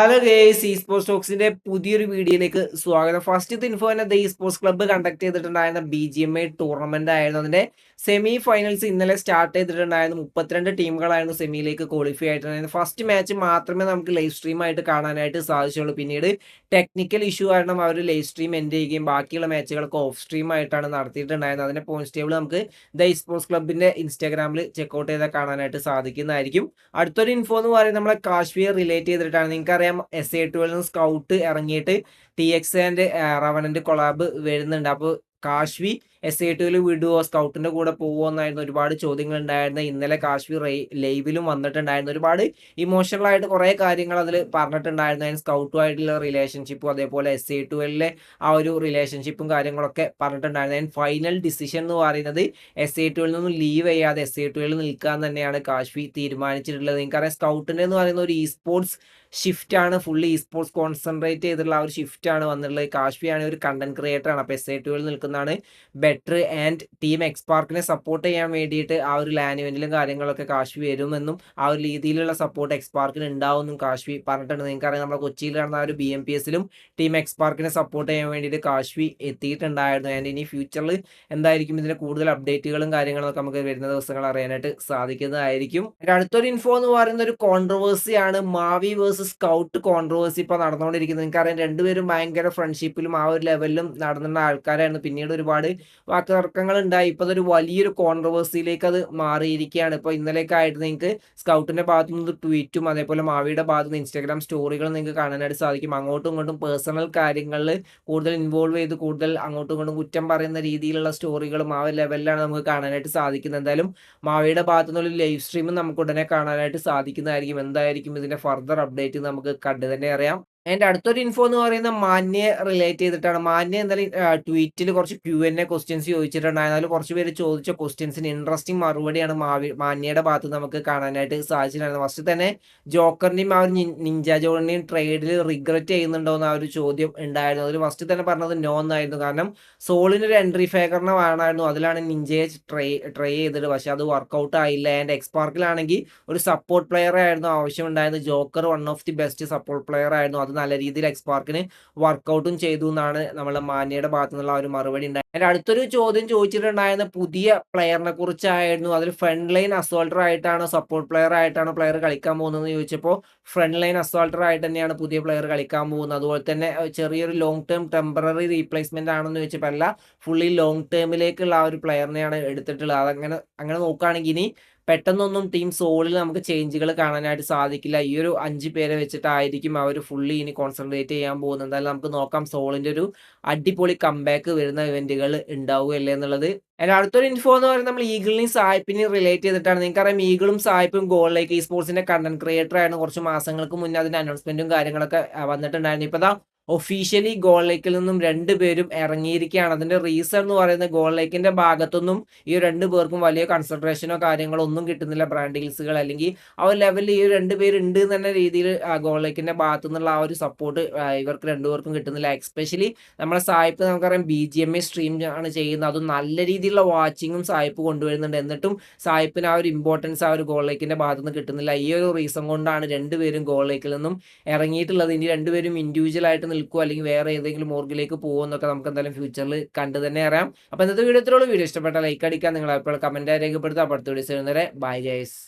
Hello guys ഈ sports ടോക്സിന്റെ പുതിയൊരു വീഡിയോയിലേക്ക് സ്വാഗതം. ഫസ്റ്റ് ഇൻഫോ തന്നെ ഈ സ്പോർട്സ് ക്ലബ്ബ് കണ്ടക്ട് ചെയ്തിട്ടുണ്ടായിരുന്ന BGMI ടൂർണമെന്റ് ആയിരുന്നു. അതിന്റെ സെമി ഫൈനൽസ് ഇന്നലെ സ്റ്റാർട്ട് ചെയ്തിട്ടുണ്ടായിരുന്നു. 32 ടീമുകളായിരുന്നു സെമിയിലേക്ക് ക്വാളിഫൈ ആയിട്ടുണ്ടായിരുന്നത്. ഫസ്റ്റ് മാച്ച് മാത്രമേ നമുക്ക് ലൈവ് സ്ട്രീം ആയിട്ട് കാണാനായിട്ട് സാധിച്ചുള്ളൂ. പിന്നീട് ടെക്നിക്കൽ ഇഷ്യൂ കാരണം അവർ ലൈവ് സ്ട്രീം എൻഡ് ചെയ്യുകയും ബാക്കിയുള്ള മാച്ചുകളൊക്കെ ഓഫ് സ്ട്രീം ആയിട്ടാണ് നടത്തിയിട്ടുണ്ടായിരുന്നത്. അതിന്റെ പോയിന്റ്സ് ടേബിൾ നമുക്ക് സ്പോർട്സ് ക്ലബിന്റെ ഇൻസ്റ്റാഗ്രാമിൽ ചെക്ക്ഔട്ട് ചെയ്താൽ കാണാനായിട്ട് സാധിക്കുന്നതായിരിക്കും. അടുത്തൊരു ഇൻഫോ എന്ന് പറയുന്നത് നമ്മളെ കാശ്മീർ റിലേറ്റ് ചെയ്തിട്ടാണ്. നിങ്ങൾക്കറിയാം SA12 സ്കൗട്ട് ഇറങ്ങിയിട്ട് TX ആൻഡ് റവനന്റ് കൊളാബ് വരുന്നുണ്ട്. അപ്പോൾ കാശ്വി SA2 വിടുവോ, സ്കൗട്ടിന്റെ കൂടെ പോവോ എന്നായിരുന്നു ഒരുപാട് ചോദ്യങ്ങൾ ഉണ്ടായിരുന്നത്. ഇന്നലെ കാശ്വി ലൈവിലും വന്നിട്ടുണ്ടായിരുന്നു. ഒരുപാട് ഇമോഷണൽ ആയിട്ട് കുറെ കാര്യങ്ങൾ അതിൽ പറഞ്ഞിട്ടുണ്ടായിരുന്നു. അതിന് സ്കൗട്ടുമായിട്ടുള്ള റിലേഷൻഷിപ്പും അതേപോലെ SA12 ആ ഒരു റിലേഷൻഷിപ്പും കാര്യങ്ങളൊക്കെ പറഞ്ഞിട്ടുണ്ടായിരുന്നു. അതിന് ഫൈനൽ ഡിസിഷൻ എന്ന് പറയുന്നത് SA12 നിന്നും ലീവ് ചെയ്യാതെ SA12 നിൽക്കാൻ തന്നെയാണ് കാശ്വി തീരുമാനിച്ചിട്ടുള്ളത്. നിങ്ങൾക്കറിയാം സ്കൗട്ടിന്റെ എന്ന് പറയുന്ന ഒരു സ്പോർട്സ് ഷിഫ്റ്റ് ആണ്, ഫുള്ളി സ്പോർട്സ് കോൺസെൻട്രേറ്റ് ചെയ്തിട്ടുള്ള ആ ഒരു ഷിഫ്റ്റ് ആണ് വന്നിട്ടുള്ളത്. കാശ്വിയാണ് ഒരു കണ്ടന്റ് ക്രിയേറ്റർ ആണ്. അപ്പോൾ SA12 നിൽക്കുന്നതാണ് ബെറ്റർ. ആൻഡ് ടീം എക്സ്പാർക്കിനെ സപ്പോർട്ട് ചെയ്യാൻ വേണ്ടിയിട്ട് ആ ഒരു ലാൻ ഇവന്റിലും കാര്യങ്ങളൊക്കെ കാശ്വി വരുമെന്നും ആ ഒരു രീതിയിലുള്ള സപ്പോർട്ട് എക്സ്പാർക്കിന് ഉണ്ടാവുമെന്നും കാശ്വി പറഞ്ഞിട്ടുണ്ട്. നിങ്ങൾക്കറിയാം നമ്മുടെ കൊച്ചിയിൽ നടന്ന ആ ഒരു BMPSലും ടീം എക്സ്പാർക്കിനെ സപ്പോർട്ട് ചെയ്യാൻ വേണ്ടിയിട്ട് കാശ്വി എത്തിയിട്ടുണ്ടായിരുന്നു. ആൻഡ് ഇനി ഫ്യൂച്ചറിൽ എന്തായിരിക്കും ഇതിന്റെ കൂടുതൽ അപ്ഡേറ്റുകളും കാര്യങ്ങളൊക്കെ നമുക്ക് വരുന്ന ദിവസങ്ങൾ അറിയാനായിട്ട് സാധിക്കുന്നതായിരിക്കും. അടുത്തൊരു ഇൻഫോ എന്ന് പറയുന്ന ഒരു കോൺട്രവേഴ്സിയാണ് മാവി വേഴ്സസ് സ്കൗട്ട് കോൺട്രവേഴ്സി ഇപ്പോൾ നടന്നുകൊണ്ടിരിക്കുന്നത്. നിങ്ങൾക്കറിയാം രണ്ടുപേരും ഭയങ്കര ഫ്രണ്ട്ഷിപ്പിലും ആ ഒരു ലെവലിലും നടന്നിരുന്ന ആൾക്കാരായിരുന്നു. പിന്നീട് ഒരുപാട് വാക്ക് തർക്കങ്ങൾ ഉണ്ടായി. ഇപ്പോൾ അതൊരു വലിയൊരു കോൺട്രവേഴ്സിയിലേക്ക് അത് മാറിയിരിക്കുകയാണ്. ഇപ്പോൾ ഇന്നലെയൊക്കെ ആയിട്ട് നിങ്ങൾക്ക് സ്കൗട്ടിന്റെ ഭാഗത്തു നിന്ന് ട്വീറ്റും അതേപോലെ മാവിയുടെ ഭാഗത്ത് നിന്ന് ഇൻസ്റ്റാഗ്രാം സ്റ്റോറികളും നിങ്ങൾക്ക് കാണാനായിട്ട് സാധിക്കും. അങ്ങോട്ടും ഇങ്ങോട്ടും പേഴ്സണൽ കാര്യങ്ങളിൽ കൂടുതൽ ഇൻവോൾവ് ചെയ്ത് കൂടുതൽ അങ്ങോട്ടും ഇങ്ങോട്ടും കുറ്റം പറയുന്ന രീതിയിലുള്ള സ്റ്റോറികളും ആ ഒരു ലെവലിലാണ് നമുക്ക് കാണാനായിട്ട് സാധിക്കുന്നത്. എന്തായാലും മാവിയുടെ ഭാഗത്തു നിന്നുള്ള ലൈവ് സ്ട്രീമും നമുക്ക് ഉടനെ കാണാനായിട്ട് സാധിക്കുന്നതായിരിക്കും. എന്തായിരിക്കും ഇതിന്റെ ഫർദർ അപ്ഡേറ്റ് നമുക്ക് കണ്ടു തന്നെ അറിയാം. അതിന്റെ അടുത്തൊരു ഇൻഫോ എന്ന് പറയുന്ന മാന്യെ റിലേറ്റ് ചെയ്തിട്ടാണ്. മാന്യ എന്തായാലും ട്വീറ്റിൽ കുറച്ച് Q&A ക്വസ്റ്റ്യൻസ് ചോദിച്ചിട്ടുണ്ടായിരുന്നു. അതിൽ കുറച്ച് പേര് ചോദിച്ച ക്വസ്റ്റ്യൻസിന് ഇൻട്രസ്റ്റിംഗ് മറുപടിയാണ് മാന്യയുടെ ഭാഗത്ത് നമുക്ക് കാണാനായിട്ട് സാധിച്ചിട്ടുണ്ടായിരുന്നു. ഫസ്റ്റ് തന്നെ ജോക്കറിന്റെയും ആ ഒരു നിഞ്ച ജോണിന്റെയും ട്രേഡിൽ റിഗ്രറ്റ് ചെയ്യുന്നുണ്ടോ എന്ന ആ ഒരു ചോദ്യം ഉണ്ടായിരുന്നു. അതിൽ ഫസ്റ്റ് തന്നെ പറഞ്ഞത് നോ എന്നായിരുന്നു. കാരണം സോളിന് ഒരു എൻട്രി ഫേക്കറിനെ വേണമായിരുന്നു. അതിലാണ് നിഞ്ചയെ ട്രൈ ചെയ്തിട്ട്, പക്ഷെ അത് വർക്കൗട്ട് ആയില്ല. ആൻഡ് എക്സ്പാർക്കിലാണെങ്കിൽ ഒരു സപ്പോർട്ട് പ്ലെയർ ആയിരുന്നു ആവശ്യമുണ്ടായിരുന്നത്. Joker one of the best support player ആയിരുന്നു. അത് നല്ല രീതിയിൽ എക്സ്പാർക്കിന് വർക്കൗട്ടും ചെയ്തു എന്നാണ് നമ്മളെ മാന്യയുടെ ഭാഗത്തു നിന്നുള്ള ഒരു മറുപടി ഉണ്ടായത്. അതിന്റെ അടുത്തൊരു ചോദ്യം ചോദിച്ചിട്ടുണ്ടായിരുന്ന പുതിയ പ്ലെയറിനെ കുറിച്ചായിരുന്നു. അതിൽ ഫ്രണ്ട് ലൈൻ അസോൾട്ടർ ആയിട്ടാണോ സപ്പോർട്ട് പ്ലെയർ ആയിട്ടാണോ പ്ലെയർ കളിക്കാൻ പോകുന്നതെന്ന് ചോദിച്ചപ്പോൾ ഫ്രണ്ട് ലൈൻ അസോൾട്ടർ ആയിട്ട് തന്നെയാണ് പുതിയ പ്ലെയർ കളിക്കാൻ പോകുന്നത്. അതുപോലെ തന്നെ ചെറിയൊരു ലോങ് ടേം ടെമ്പററി റീപ്ലേസ്മെന്റ് ആണെന്ന് ചോദിച്ചപ്പോൾ അല്ല, ഫുള്ളി ലോങ് ടേമിലേക്കുള്ള ആ ഒരു പ്ലെയറിനെയാണ് എടുത്തിട്ടുള്ളത്. അങ്ങനെ നോക്കുകയാണെങ്കിൽ ഇനി പെട്ടെന്നൊന്നും ടീം സോളിൽ നമുക്ക് ചേഞ്ചുകൾ കാണാനായിട്ട് സാധിക്കില്ല. ഈ ഒരു 5 പേരെ വെച്ചിട്ടായിരിക്കും അവർ ഫുള്ളി ഇനി കോൺസെൻട്രേറ്റ് ചെയ്യാൻ പോകുന്നത്. എന്തായാലും നമുക്ക് നോക്കാം സോളിന്റെ ഒരു അടിപൊളി കംബാക്ക് വരുന്ന ഇവന്റുകൾ ഉണ്ടാവുകയല്ലേ എന്നുള്ളത്. അതിന്റെ അടുത്തൊരു ഇൻഫോ എന്ന് പറയുന്നത് നമ്മൾ ഈഗിളിനെയും സായിപ്പിനെയും റിലേറ്റ് ചെയ്തിട്ടാണ്. നിങ്ങൾക്കറിയാം ഈഗിളും സായിപ്പും ഗോളിലേക്ക് ഈ സ്പോർട്സിന്റെ കണ്ടന്റ് ക്രിയേറ്റർ ആയിരുന്നു. കുറച്ച് മാസങ്ങൾക്ക് മുന്നേ അതിന്റെ അനൗൺസ്മെന്റും കാര്യങ്ങളൊക്കെ വന്നിട്ടുണ്ടായിരുന്നു. ഇപ്പൊ ഒഫീഷ്യലി ഗോൾ ലേക്കിൽ നിന്നും രണ്ടുപേരും ഇറങ്ങിയിരിക്കുകയാണ്. അതിന്റെ റീസൺ എന്ന് പറയുന്നത് ഗോൾ ലേക്കിന്റെ ഭാഗത്തൊന്നും ഈ രണ്ടു പേർക്കും വലിയ കൺസിഡറേഷനോ കാര്യങ്ങളോ ഒന്നും കിട്ടുന്നില്ല. ബ്രാൻഡ് ഡീൽസുകൾ അല്ലെങ്കിൽ ആ ഒരു ലെവലിൽ ഈ രണ്ടുപേരുണ്ട് എന്ന രീതിയിൽ ഗോൾ ലേക്കിന്റെ ഭാഗത്തു നിന്നുള്ള ആ ഒരു സപ്പോർട്ട് ഇവർക്ക് രണ്ടുപേർക്കും കിട്ടുന്നില്ല. എസ്പെഷ്യലി നമ്മളെ സായിപ്പ് നമുക്കറിയാം BGMI സ്ട്രീം ആണ് ചെയ്യുന്നത്. അതും നല്ല രീതിയിലുള്ള വാച്ചിങ്ങും സായിപ്പ് കൊണ്ടുവരുന്നുണ്ട്. എന്നിട്ടും സായിപ്പിന് ആ ഒരു ഇമ്പോർട്ടൻസ് ആ ഒരു ഗോൾ ലേക്കിന്റെ ഭാഗത്തു നിന്ന് കിട്ടുന്നില്ല. ഈ ഒരു റീസൺ കൊണ്ടാണ് രണ്ടുപേരും ഗോൾ ലേക്കിൽ നിന്നും ഇറങ്ങിയിട്ടുള്ളത്. ഇനി രണ്ടുപേരും ഇൻഡിവിജ്വൽ ആയിട്ട് നിൽക്കുക അല്ലെങ്കിൽ വേറെ ഏതെങ്കിലും മോർഗിലേക്ക് പോകുമെന്നൊക്കെ നമുക്ക് എന്തായാലും ഫ്യൂച്ചറിൽ കണ്ടു തന്നെ അറിയാം. അപ്പോൾ ഇന്നത്തെ വീഡിയോ ഇത്രയുള്ള. വീഡിയോ ഇഷ്ടപ്പെട്ട ലൈക്ക് അടിക്കാൻ, നിങ്ങൾ അപ്പോൾ കമന്റ് രേഖപ്പെടുത്താം. അടുത്ത വീഡിയോസ് വരുന്നവരെ ബൈ ഗൈസ്.